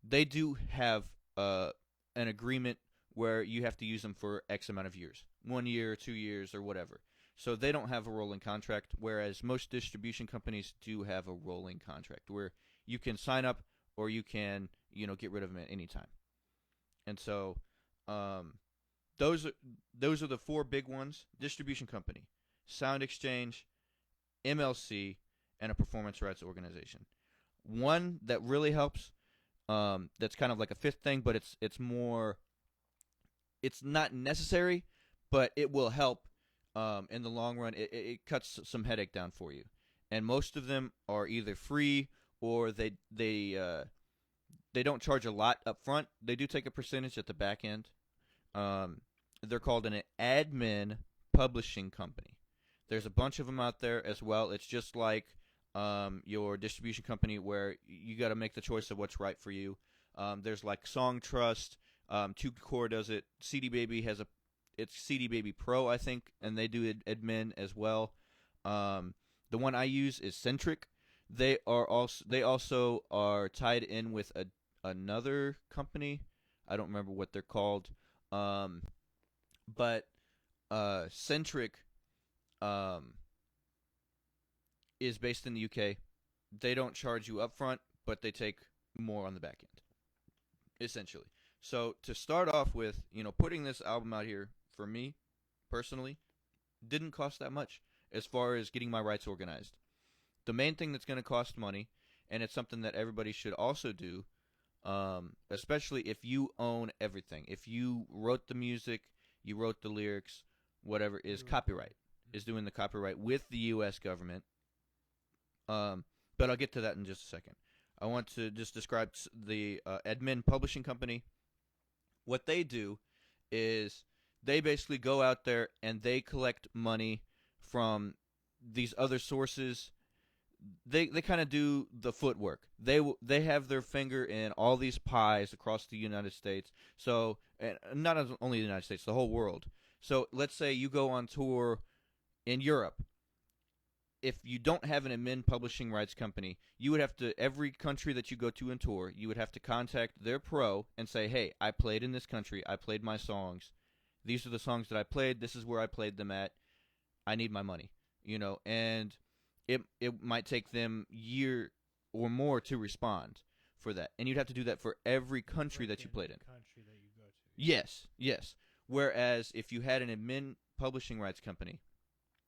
They do have an agreement where you have to use them for X amount of years, 1 year, 2 years, or whatever. So they don't have a rolling contract, whereas most distribution companies do have a rolling contract where you can sign up or you can, get rid of them at any time. And so those are the four big ones: distribution company, sound exchange, MLC, and a performance rights organization. One that really helps, that's kind of like a fifth thing, but it's not necessary, but it will help in the long run. It cuts some headache down for you. And most of them are either free or they don't charge a lot up front. They do take a percentage at the back end. They're called an admin publishing company. There's a bunch of them out there as well. It's just like your distribution company, where you got to make the choice of what's right for you. There's like Song Trust. TuneCore does it. CD Baby it's CD Baby Pro, I think, and they do admin as well. The one I use is Centric. They also are tied in with another company. I don't remember what they're called. But Centric is based in the UK. They don't charge you up front, but they take more on the back end, essentially. So to start off with, putting this album out here for me personally didn't cost that much as far as getting my rights organized. The main thing that's going to cost money, and it's something that everybody should also do, especially if you own everything. If you wrote the music, you wrote the lyrics, whatever, is copyright, is doing the copyright with the U.S. government. But I'll get to that in just a second. I want to just describe the admin publishing company. What they do is they basically go out there and they collect money from these other sources. They kind of do the footwork. They have their finger in all these pies across the United States. So, and not only the United States, the whole world. So let's say you go on tour in Europe. If you don't have an admin publishing rights company, you would have to, every country that you go to and tour, you would have to contact their pro and say, hey, I played in this country. I played my songs. These are the songs that I played. This is where I played them at. I need my money, and it might take them a year or more to respond for that. And you'd have to do that for every country that you played in. Country that you go to. Yes. Whereas if you had an admin publishing rights company,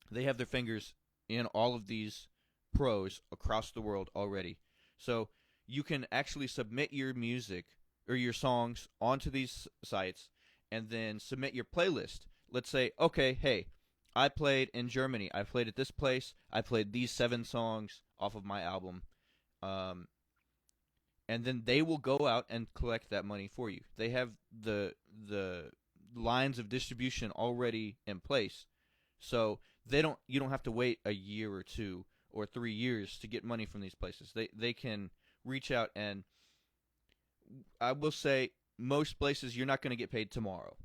they have their fingers in all of these pros across the world already. So you can actually submit your music or your songs onto these sites and then submit your playlist. Let's say, okay, hey, I played in Germany. I played at this place. I played these 7 songs off of my album. And then they will go out and collect that money for you. They have the lines of distribution already in place. So you don't have to wait a year or 2 or 3 years to get money from these places. They can reach out, and I will say most places you're not going to get paid tomorrow.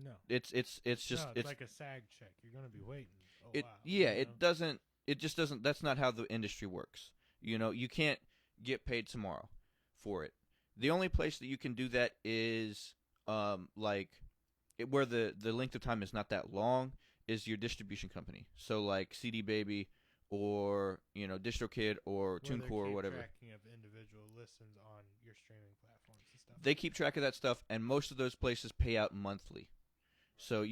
No. It's just it's like a SAG check. You're gonna be waiting. it While, yeah, it doesn't it just doesn't that's not how the industry works. You can't get paid tomorrow for it. The only place that you can do that is where the length of time is not that long is your distribution company. So like CD Baby or DistroKid or TuneCore or whatever. Tracking of individual listens on your streaming platforms and stuff. They keep track of that stuff, and most of those places pay out monthly. So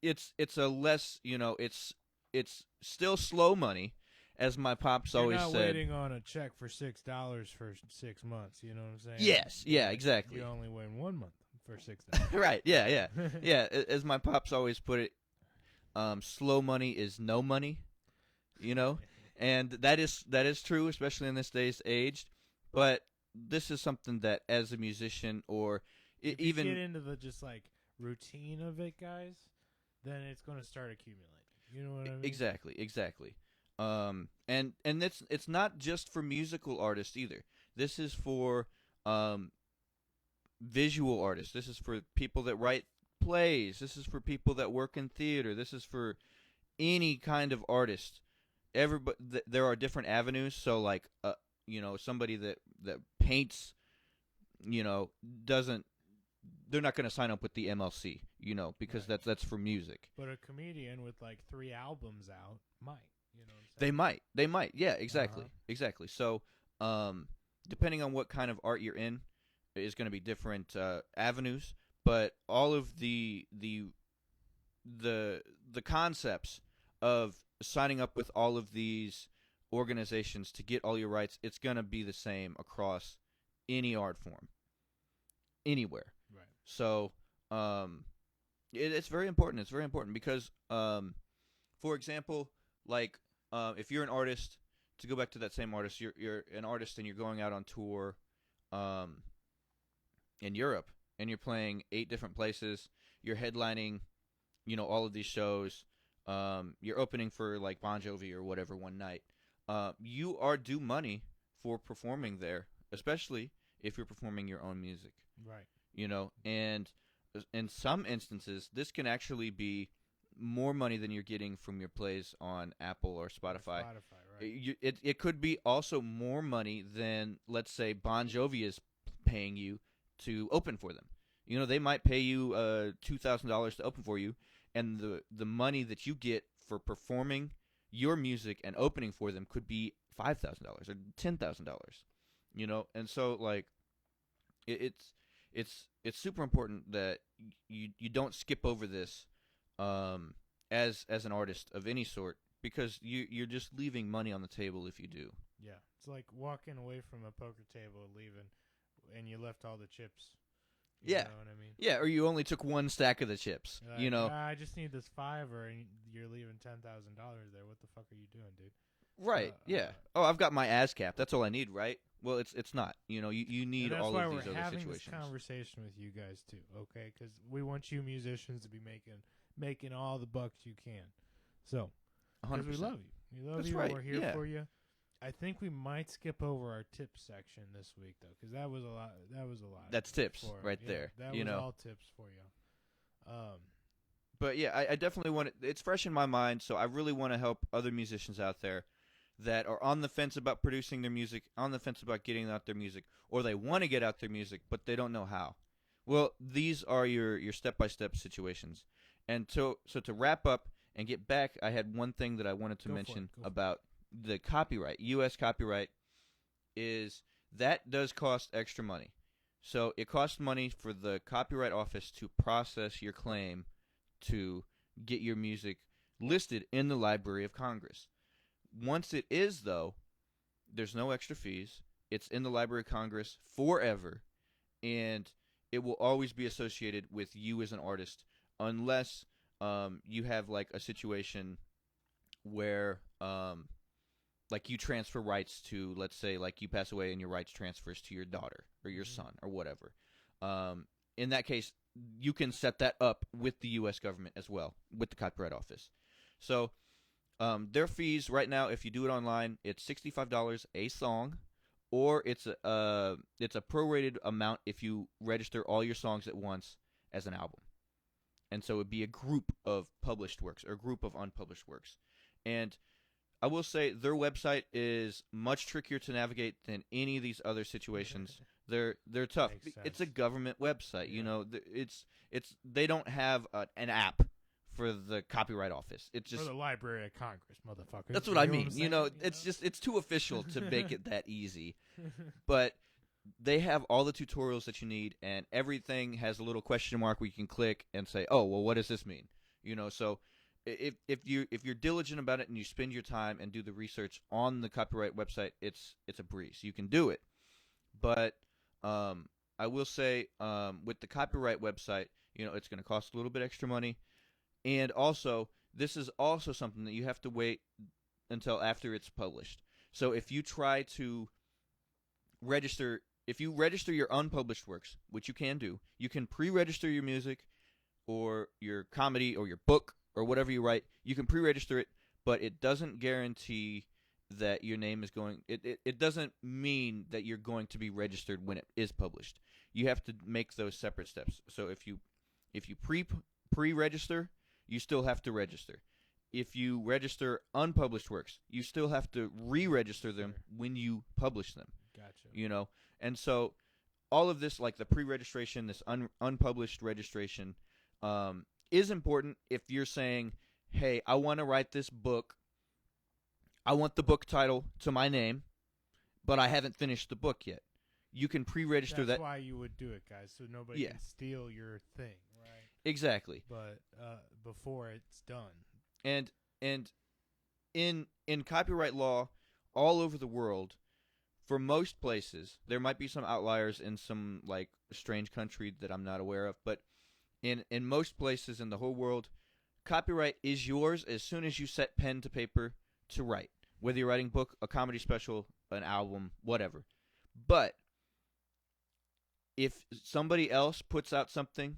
it's a less it's still slow money, as my pops always said. You're not waiting on a check for $6 for 6 months. You know what I'm saying? Yes, yeah, exactly. You only wait 1 month for $6. Right? Yeah. As my pops always put it, slow money is no money. And that is true, especially in this day's age. But this is something that, as a musician, or if even you get into the just like routine of it, guys, then it's going to start accumulating. You know what I mean? Exactly. And it's not just for musical artists either. This is for visual artists. This is for people that write plays. This is for people that work in theater. This is for any kind of artist. Everybody, there are different avenues. So like somebody that paints, doesn't. They're not going to sign up with the MLC, because right. that's for music. But a comedian with like 3 albums out might, you know what I'm saying? They might. Yeah, exactly. So, depending on what kind of art you're in, is going to be different avenues. But all of the concepts of signing up with all of these organizations to get all your rights, it's going to be the same across any art form, anywhere. Right. So, it's very important. It's very important because, for example, like if you're an artist, to go back to that same artist, you're an artist and you're going out on tour, in Europe, and you're playing 8 different places. You're headlining, all of these shows. You're opening for like Bon Jovi or whatever one night. You are due money for performing there, especially if you're performing your own music. Right. And in some instances, this can actually be more money than you're getting from your plays on Apple or Spotify. Right. It could be also more money than, let's say, Bon Jovi is paying you to open for them. They might pay you $2,000 to open for you, and the money that you get for performing your music and opening for them could be $5,000 or $10,000. And so like it's super important that you don't skip over this as an artist of any sort, because you're just leaving money on the table if you do. Yeah, it's like walking away from a poker table, leaving, and you left all the chips. You know what I mean? Yeah, or you only took one stack of the chips. Like, I just need this $5, and you're leaving $10,000 there. What the fuck are you doing, dude? Right. Yeah. I've got my ASCAP. That's all I need, right? Well, it's not. You need all of these other situations. That's why we're having this conversation with you guys too, okay? Because we want you musicians to be making all the bucks you can. So, because we love you. We love That's you. Right. We're here yeah. for you. I think we might skip over our tips section this week, though, because that was a lot. That's tips right there. That was all tips for you. But yeah, I definitely want it. It's fresh in my mind, so I really want to help other musicians out there that are on the fence about producing their music, on the fence about getting out their music, or they want to get out their music, but they don't know how. Well, these are your step-by-step situations. And so to wrap up and get back, I had one thing that I wanted to mention about the copyright. U.S. copyright is that does cost extra money. So it costs money for the Copyright Office to process your claim to get your music listed in the Library of Congress. Once it is, though, there's no extra fees. It's in the Library of Congress forever, and it will always be associated with you as an artist, unless you have like a situation where like you transfer rights to, let's say, like you pass away and your rights transfers to your daughter or your son or whatever. In that case, you can set that up with the U.S. government as well, with the Copyright Office. So their fees right now, if you do it online, it's $65 a song, or it's a prorated amount if you register all your songs at once as an album. And so it'd be a group of published works or a group of unpublished works. And I will say their website is much trickier to navigate than any of these other situations. They're tough. It's a government website, you know. It's they don't have an app for the Copyright Office. It's just for the Library of Congress, motherfucker. That's what I mean. It's too official to make it that easy. But they have all the tutorials that you need, and everything has a little question mark where you can click and say, "Oh, well, what does this mean?" You know, so if you're diligent about it and you spend your time and do the research on the copyright website, it's a breeze. You can do it. But I will say with the copyright website, you know, it's going to cost a little bit extra money, and also this is also something that you have to wait until after it's published. So if you try to register your unpublished works, which you can do, you can pre-register your music or your comedy or your book or whatever you write. You can pre-register it, but it doesn't guarantee that your name is going it doesn't mean that you're going to be registered when it is published. You have to make those separate steps. So if you pre-register, you still have to register. If you register unpublished works, you still have to re-register them when you publish them. Gotcha. You know, and so all of this, like the pre-registration, this unpublished registration, is important if you're saying, hey, I want to write this book. I want the book title to my name, but I haven't finished the book yet. You can pre-register that. That's why you would do it, guys, so nobody can steal your thing, right? Exactly. But before it's done. And in copyright law all over the world, for most places, there might be some outliers in some like strange country that I'm not aware of, but in most places in the whole world, copyright is yours as soon as you set pen to paper to write. Whether you're writing a book, a comedy special, an album, whatever. But if somebody else puts out something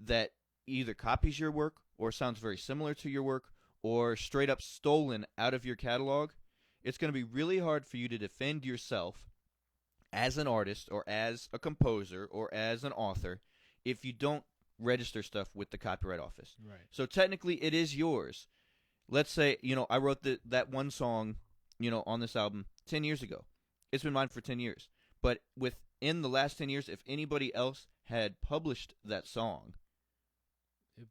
that either copies your work or sounds very similar to your work or straight up stolen out of your catalog, it's going to be really hard for you to defend yourself as an artist or as a composer or as an author if you don't register stuff with the Copyright Office. Right. So technically it is yours. Let's say, you know, I wrote that one song, you know, on this album 10 years ago. It's been mine for 10 years. But within the last 10 years, if anybody else had published that song,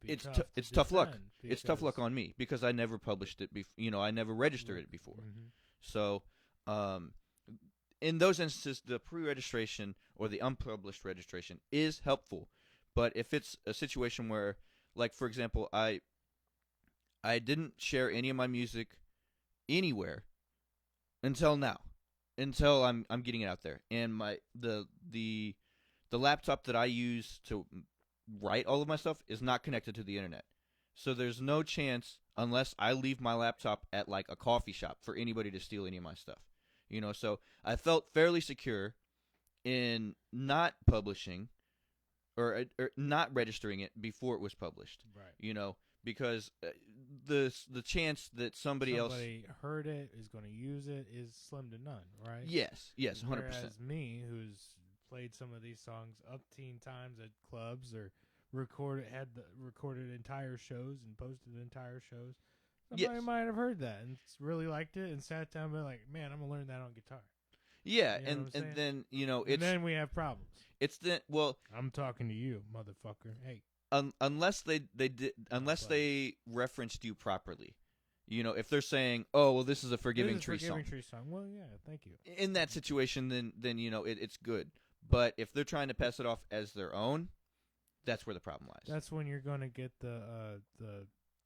it's tough luck. It's tough luck on me because I never published it. I never registered it before. Mm-hmm. So, in those instances, the pre-registration or the unpublished registration is helpful. But if it's a situation where, like for example, I didn't share any of my music anywhere until now, until I'm getting it out there, and the laptop that I use to write all of my stuff is not connected to the internet. So there's no chance, unless I leave my laptop at like a coffee shop, for anybody to steal any of my stuff. You know, so I felt fairly secure in not publishing or not registering it before it was published. Right. You know, because the chance that somebody else heard it, is going to use it, is slim to none, right? Yes, 100%. Whereas me, who's played some of these songs upteen times at clubs or recorded entire shows and posted entire shows, somebody might have heard that and really liked it and sat down and been like, man, I'm going to learn that on guitar. Yeah, you know and then, you know, and then we have problems. I'm talking to you, motherfucker. Hey. Unless they referenced you properly. You know, if they're saying, "Oh, well, this is a Forgiving Tree song." Well, yeah, thank you. In that situation, then you know it's good. But if they're trying to pass it off as their own, that's where the problem lies. That's when you're gonna get the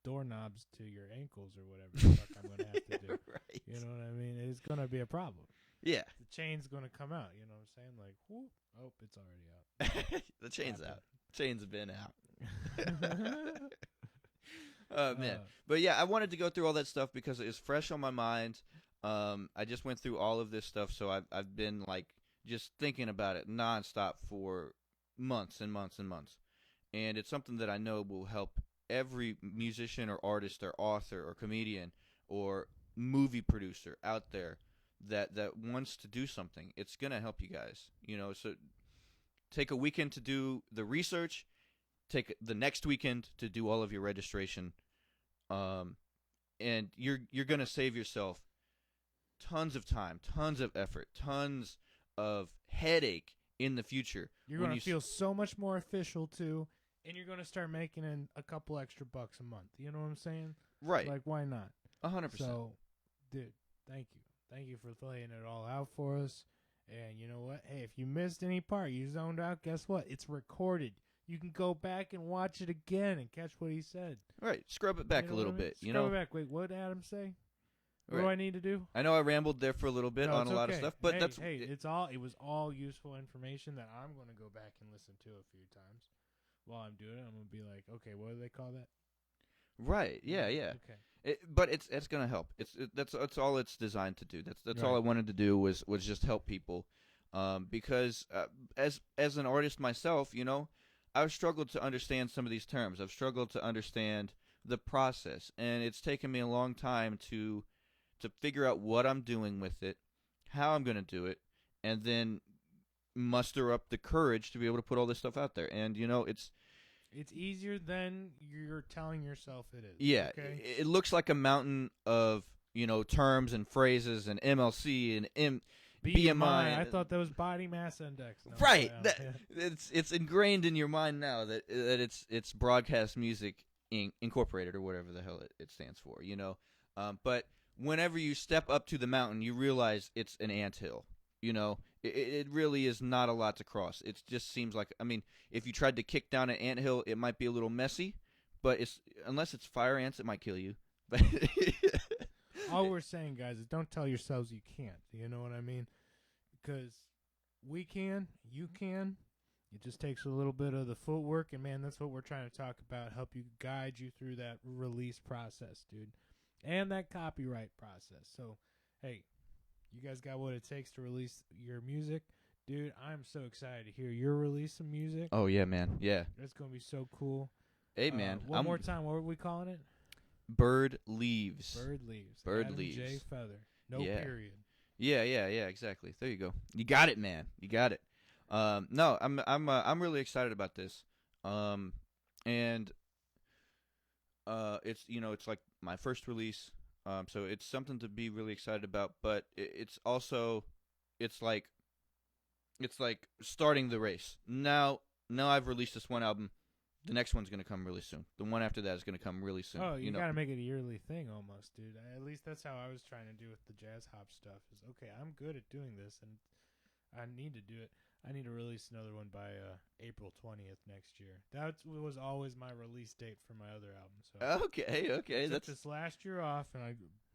doorknobs to your ankles or whatever the fuck I'm gonna have to do. Right. You know what I mean? It's gonna be a problem. Yeah. The chain's gonna come out. You know what I'm saying? Like, whoop, oh, it's already out. The chain's out. Chain's have been out. Oh man, but yeah, I wanted to go through all that stuff because it was fresh on my mind. I just went through all of this stuff, so I've been like just thinking about it nonstop for months and months and months, and it's something that I know will help every musician or artist or author or comedian or movie producer out there that wants to do something, it's gonna help you guys. So take a weekend to do the research. Take the next weekend to do all of your registration, and you're gonna save yourself tons of time, tons of effort, tons of headache in the future. You're going to feel so much more official, too, and you're going to start making in a couple extra bucks a month. You know what I'm saying? Right. Like, why not? 100%. So, dude, thank you. Thank you for laying it all out for us. And you know what? Hey, if you missed any part, you zoned out, guess what? It's recorded. You can go back and watch it again and catch what he said. Right. Scrub it back a little bit. Scrub it back. Wait, what did Adam say? What Right. do I need to do? I know I rambled there for a little bit on a lot of stuff, but it was all useful information that I'm going to go back and listen to a few times. While I'm doing it, I'm going to be like, okay, what do they call that? Right. Yeah. Okay. But it's going to help. That's all it's designed to do. That's all I wanted to do was just help people, because as an artist myself, I've struggled to understand some of these terms. I've struggled to understand the process, and it's taken me a long time to figure out what I'm doing with it, how I'm going to do it, and then muster up the courage to be able to put all this stuff out there. And, it's easier than you're telling yourself it is. Yeah. Okay? It looks like a mountain of, terms and phrases and MLC and BMI. I thought that was body mass index. No, right. It's ingrained in your mind now that it's Broadcast Music Incorporated or whatever the hell it stands for, but whenever you step up to the mountain, you realize it's an anthill. It really is not a lot to cross. It just seems like, if you tried to kick down an anthill, it might be a little messy, but unless it's fire ants, it might kill you. But all we're saying, guys, is don't tell yourselves you can't. You know what I mean? Because we can, you can. It just takes a little bit of the footwork, and, man, that's what we're trying to talk about, help you guide you through that release process, dude. And that copyright process. So, hey, you guys got what it takes to release your music. Dude, I'm so excited to hear your release of music. Oh, yeah, man. Yeah. That's going to be so cool. Hey, man. One more time, what were we calling it? Bird Leaves. Bird Leaves. Bird Adam Leaves. J. Feather. No period. Yeah, exactly. There you go. You got it, man. You got it. No, I'm really excited about this. And it's it's like my first release. So it's something to be really excited about, but it's also it's like starting the race. Now I've released this one album. The next one's going to come really soon. The one after that is going to come really soon. Oh, you got to make it a yearly thing almost, dude. At least that's how I was trying to do with the jazz hop stuff. Is okay, I'm good at doing this, and I need to do it. I need to release another one by April 20th next year. That was always my release date for my other album. So okay. That's this last year off, and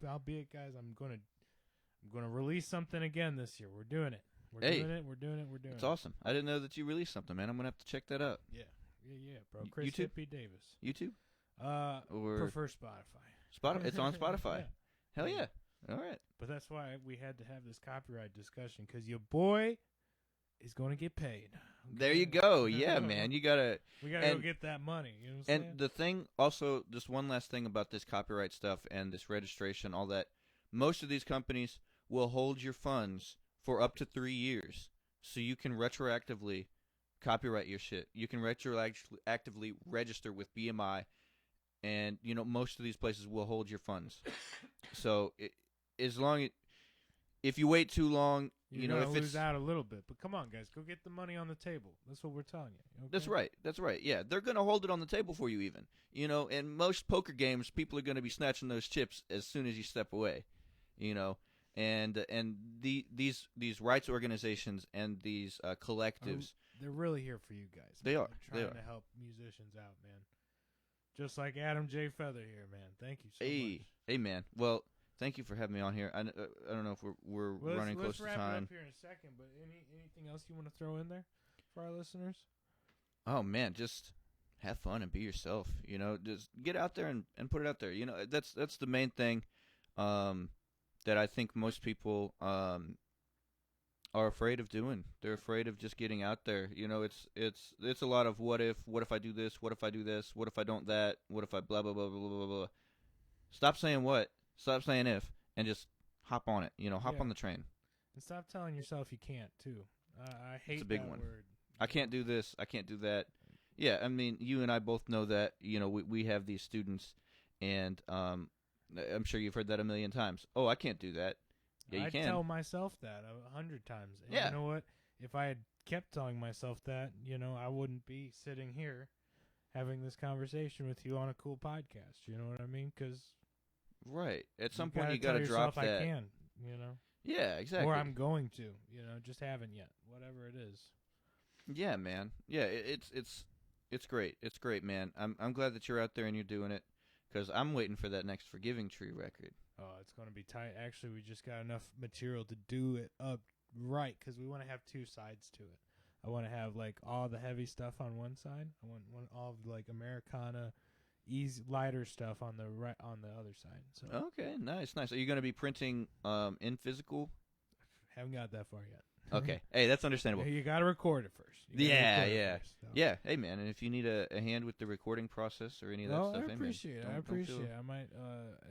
I'll be it, guys. I'm gonna release something again this year. We're doing it. We're doing it. That's awesome. I didn't know that you released something, man. I'm gonna have to check that out. Yeah, bro. Chris YouTube? Hippie Davis. YouTube? Or prefer Spotify. Spotify. It's on Spotify. Yeah. Hell yeah. All right. But that's why we had to have this copyright discussion, because your boy is going to get paid. Okay? There you go. Yeah, man. We gotta go get that money. You know what I'm saying? And the thing, also, just one last thing about this copyright stuff and this registration, all that. Most of these companies will hold your funds for up to 3 years, so you can retroactively copyright your shit. You can retroactively register with BMI, and most of these places will hold your funds. So if you wait too long, you're gonna lose out a little bit. But come on, guys, go get the money on the table. That's what we're telling you. Okay? That's right. Yeah, they're gonna hold it on the table for you, even. In most poker games, people are gonna be snatching those chips as soon as you step away. And these rights organizations and these collectives, they're really here for you guys. They are. They're trying to help musicians out, man. Just like Adam J. Feather here, man. Thank you so much. Hey, man. Well, thank you for having me on here. I don't know if we're running close to time. Let's wrap it up here in a second, but anything else you want to throw in there for our listeners? Oh, man, just have fun and be yourself. Just get out there and put it out there. That's the main thing that I think most people are afraid of doing. They're afraid of just getting out there. It's a lot of what if I do this, what if I do this, what if I don't that, what if I blah blah blah blah blah blah blah. Stop saying what, stop saying if, and just hop on it. Hop Yeah. on the train. And stop telling yourself you can't, too. I hate It's a big that one. word. I can't do this. I can't do that. Yeah, I mean, you and I both know that. We have these students, and I'm sure you've heard that a million times. Oh, I can't do that. Yeah, you I can. tell myself that 100 times. And Yeah. you know what? If I had kept telling myself that, I wouldn't be sitting here having this conversation with you on a cool podcast. You know what I mean? Because Right. At some point, you got tell to drop yourself that. I can, Yeah, exactly. or I'm going to, just haven't yet. Whatever it is. Yeah, man. Yeah, it's great. It's great, man. I'm glad that you're out there and you're doing it, because I'm waiting for that next Forgiving Tree record. Oh, it's going to be tight. Actually, we just got enough material to do it up right, because we want to have two sides to it. I want to have like all the heavy stuff on one side. I want all the like Americana, easy lighter stuff on the other side. So Okay, nice. Are you going to be printing in physical? haven't got that far yet. Okay. Hey, that's understandable. You got to record it first. Yeah. Yeah, hey, man, and if you need a hand with the recording process or any of that stuff, I appreciate it. I might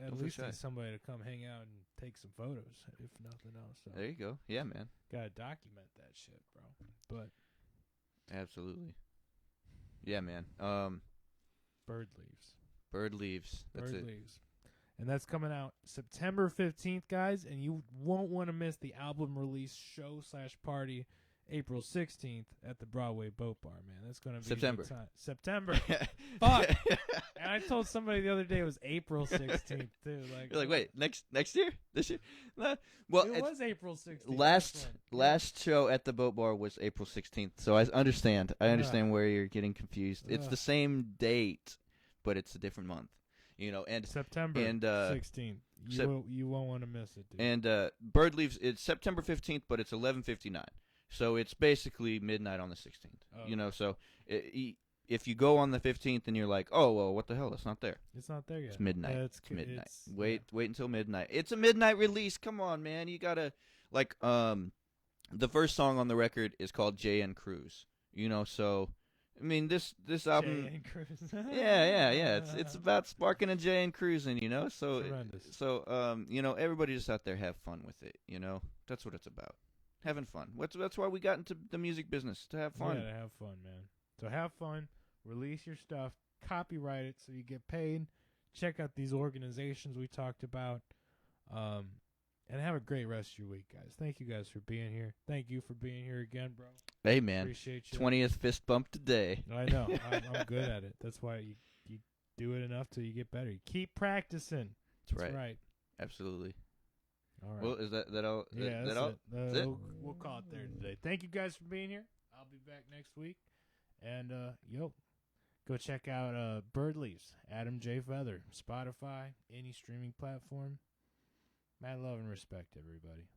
at feel least shy. need somebody to come hang out and take some photos, if nothing else. So There you go. Yeah, man. gotta document that shit, bro. But Absolutely. Yeah, man. Bird Leaves. Bird Leaves. That's Bird it. Leaves. And that's coming out September 15th, guys. And you won't want to miss the album release show/party April 16th at the Broadway Boat Bar, man. That's going to be September. a good time. September. Fuck. And I told somebody the other day it was April 16th, too. You're like, wait, next year? This year? Well, it was April 16th. last show at the Boat Bar was April 16th, so I understand. I understand where you're getting confused. It's the same date, but it's a different month. And September and 16th. You won't want to miss it, dude. And Bird Leaves, it's September 15th, but it's 11:59. So it's basically midnight on the 16th. Oh. So if you go on the 15th and you're like, oh, well, what the hell? It's not there. It's not there yet. It's midnight. It's midnight. Wait until midnight. It's a midnight release. Come on, man. You gotta the first song on the record is called J.N. Cruise. So I mean this album. J.N. Cruise. Yeah. It's about sparking a J and cruising. So Horrendous. So everybody just out there have fun with it. That's what it's about. Having fun. That's why we got into the music business, to have fun. Yeah, to have fun, man. So have fun. Release your stuff. Copyright it so you get paid. Check out these organizations we talked about. And have a great rest of your week, guys. Thank you guys for being here. Thank you for being here again, bro. Hey, man. Appreciate you. 20th fist bump today. I know. I'm good at it. That's why you do it enough till you get better. You keep practicing. That's right. Absolutely. All right. Well, is that all? Yeah, that all? That's That's it? We'll call it there today. Thank you guys for being here. I'll be back next week. And, go check out Bird Leaves, Adam J. Feather, Spotify, any streaming platform. Mad love and respect, everybody.